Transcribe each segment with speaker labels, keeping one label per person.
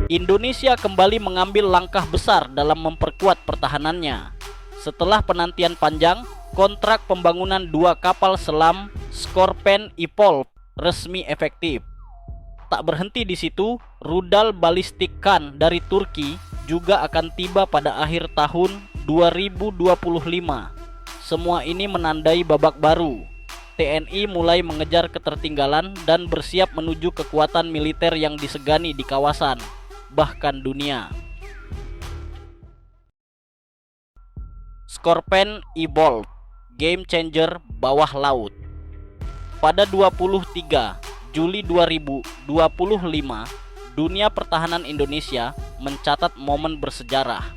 Speaker 1: Indonesia kembali mengambil langkah besar dalam memperkuat pertahanannya. Setelah penantian panjang, kontrak pembangunan 2 kapal selam Skorpen Evolve resmi efektif. Tak berhenti di situ, rudal balistik Khan dari Turki juga akan tiba pada akhir tahun 2025. Semua ini menandai babak baru. TNI mulai mengejar ketertinggalan dan bersiap menuju kekuatan militer yang disegani di kawasan, bahkan dunia. Skorpen Evolve, game changer bawah laut. Pada 23 Juli 2025, dunia pertahanan Indonesia mencatat momen bersejarah.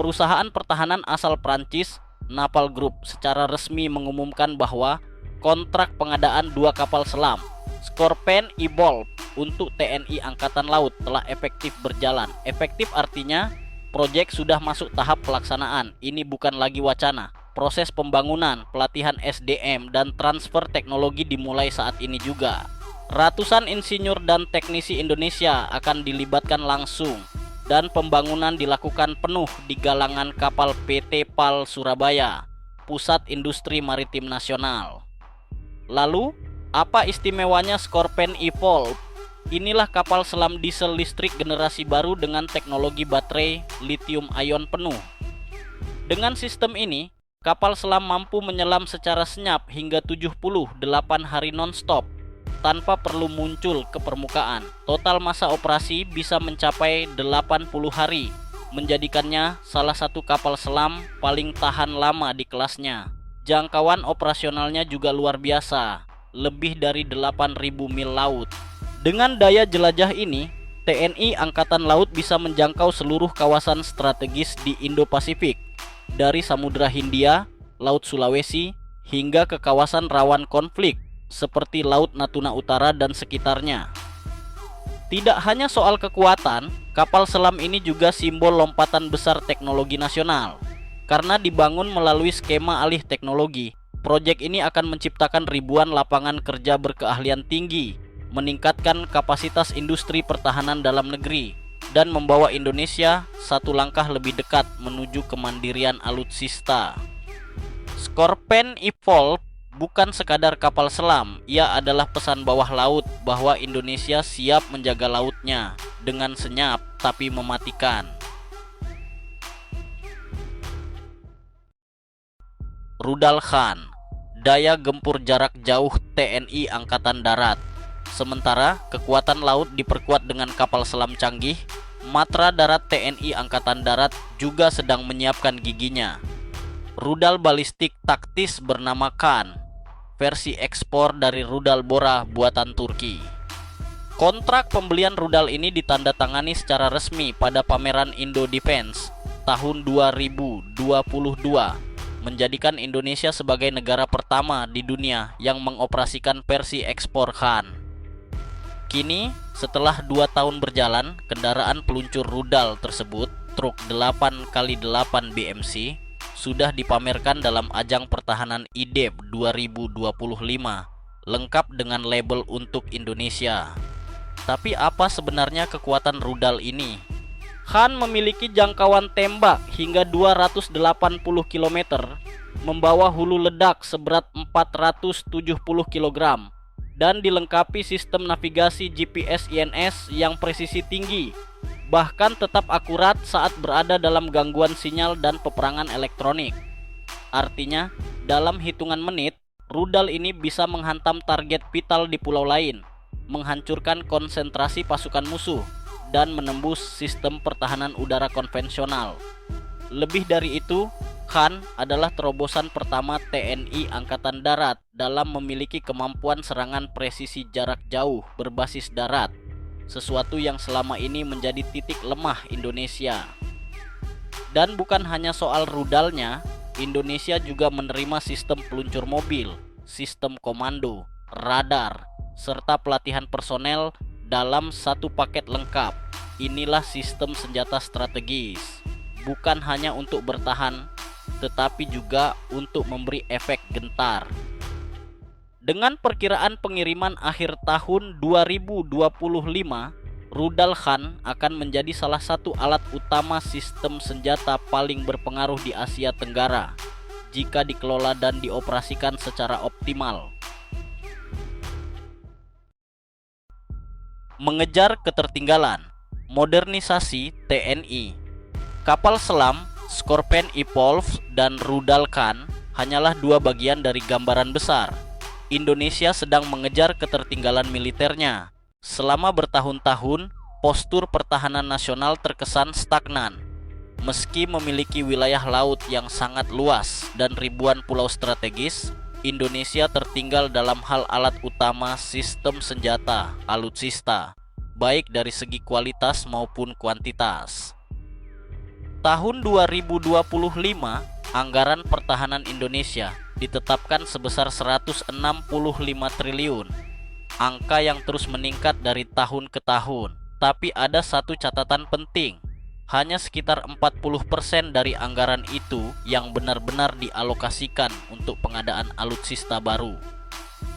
Speaker 1: Perusahaan pertahanan asal Prancis, Naval Group, secara resmi mengumumkan bahwa kontrak pengadaan 2 kapal selam Skorpen Evolve untuk TNI Angkatan Laut telah efektif berjalan. Efektif artinya proyek sudah masuk tahap pelaksanaan. Ini bukan lagi wacana. Proses pembangunan, pelatihan SDM, dan transfer teknologi dimulai saat ini juga. Ratusan insinyur dan teknisi Indonesia akan dilibatkan langsung, dan pembangunan dilakukan penuh di galangan kapal PT PAL Surabaya, Pusat Industri Maritim Nasional. Lalu, apa istimewanya Skorpen Evolve? Inilah kapal selam diesel listrik generasi baru dengan teknologi baterai lithium ion penuh. Dengan sistem ini, kapal selam mampu menyelam secara senyap hingga 78 hari non-stop tanpa perlu muncul ke permukaan. Total masa operasi bisa mencapai 80 hari, menjadikannya salah satu kapal selam paling tahan lama di kelasnya. Jangkauan operasionalnya juga luar biasa, lebih dari 8.000 mil laut. Dengan daya jelajah ini, TNI Angkatan Laut bisa menjangkau seluruh kawasan strategis di Indo-Pasifik, dari Samudra Hindia, Laut Sulawesi, hingga ke kawasan rawan konflik seperti Laut Natuna Utara dan sekitarnya. Tidak hanya soal kekuatan, kapal selam ini juga simbol lompatan besar teknologi nasional. Karena dibangun melalui skema alih teknologi, proyek ini akan menciptakan ribuan lapangan kerja berkeahlian tinggi, meningkatkan kapasitas industri pertahanan dalam negeri, dan membawa Indonesia satu langkah lebih dekat menuju kemandirian alutsista. Skorpen Evolve bukan sekadar kapal selam, ia adalah pesan bawah laut bahwa Indonesia siap menjaga lautnya dengan senyap tapi mematikan. Rudal Khan, daya gempur jarak jauh TNI Angkatan Darat. Sementara kekuatan laut diperkuat dengan kapal selam canggih, Matra Darat TNI Angkatan Darat juga sedang menyiapkan giginya. Rudal balistik taktis bernama Khan, versi ekspor dari rudal Bora buatan Turki. Kontrak pembelian rudal ini ditandatangani secara resmi pada pameran Indo Defense tahun 2022, menjadikan Indonesia sebagai negara pertama di dunia yang mengoperasikan versi ekspor Khan. Kini, setelah 2 tahun berjalan, kendaraan peluncur rudal tersebut, truk 8x8 BMC, sudah dipamerkan dalam ajang pertahanan IDEF 2025, lengkap dengan label untuk Indonesia. Tapi apa sebenarnya kekuatan rudal ini? Khan memiliki jangkauan tembak hingga 280 km, membawa hulu ledak seberat 470 kg, dan dilengkapi sistem navigasi GPS INS yang presisi tinggi, bahkan tetap akurat saat berada dalam gangguan sinyal dan peperangan elektronik. Artinya, dalam hitungan menit, rudal ini bisa menghantam target vital di pulau lain, menghancurkan konsentrasi pasukan musuh, dan menembus sistem pertahanan udara konvensional. Lebih dari itu, Khan adalah terobosan pertama TNI Angkatan Darat dalam memiliki kemampuan serangan presisi jarak jauh berbasis darat, sesuatu yang selama ini menjadi titik lemah Indonesia. Dan bukan hanya soal rudalnya, Indonesia juga menerima sistem peluncur mobil, sistem komando, radar, serta pelatihan personel dalam satu paket lengkap. Inilah sistem senjata strategis, bukan hanya untuk bertahan, tetapi juga untuk memberi efek gentar. Dengan perkiraan pengiriman akhir tahun 2025, rudal Khan akan menjadi salah satu alat utama sistem senjata paling berpengaruh di Asia Tenggara jika dikelola dan dioperasikan secara optimal. Mengejar ketertinggalan, modernisasi TNI. Kapal selam Scorpion Evolve dan rudal Khan hanyalah dua bagian dari gambaran besar. Indonesia sedang mengejar ketertinggalan militernya. Selama bertahun-tahun, postur pertahanan nasional terkesan stagnan. Meski memiliki wilayah laut yang sangat luas dan ribuan pulau strategis, Indonesia tertinggal dalam hal alat utama sistem senjata alutsista, baik dari segi kualitas maupun kuantitas. Tahun 2025, anggaran pertahanan Indonesia ditetapkan sebesar 165 triliun. Angka yang terus meningkat dari tahun ke tahun. Tapi ada satu catatan penting. Hanya sekitar 40% dari anggaran itu yang benar-benar dialokasikan untuk pengadaan alutsista baru.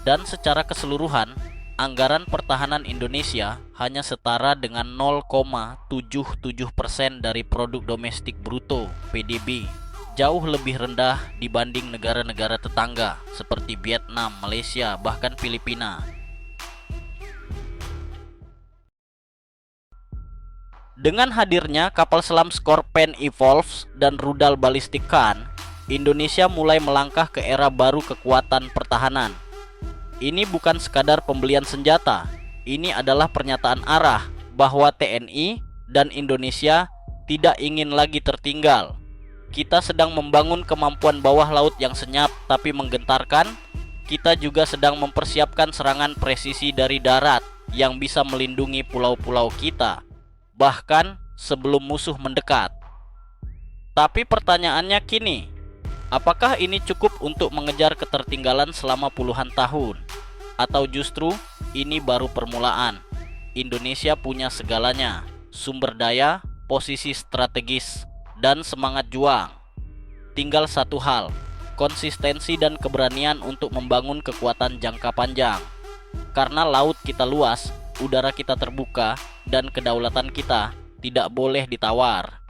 Speaker 1: Dan secara keseluruhan, anggaran pertahanan Indonesia hanya setara dengan 0,77% dari produk domestik bruto (PDB). Jauh lebih rendah dibanding negara-negara tetangga seperti Vietnam, Malaysia, bahkan Filipina. Dengan hadirnya kapal selam Scorpion Evolve dan rudal balistik Khan, Indonesia mulai melangkah ke era baru kekuatan pertahanan. Ini bukan sekadar pembelian senjata, ini adalah pernyataan arah bahwa TNI dan Indonesia tidak ingin lagi tertinggal. Kita sedang membangun kemampuan bawah laut yang senyap tapi menggentarkan. Kita juga sedang mempersiapkan serangan presisi dari darat yang bisa melindungi pulau-pulau kita, bahkan sebelum musuh mendekat. Tapi pertanyaannya kini, apakah ini cukup untuk mengejar ketertinggalan selama puluhan tahun? Atau justru ini baru permulaan? Indonesia punya segalanya, sumber daya, posisi strategis, dan semangat juang. Tinggal satu hal, konsistensi dan keberanian untuk membangun kekuatan jangka panjang. Karena laut kita luas, udara kita terbuka, dan kedaulatan kita tidak boleh ditawar.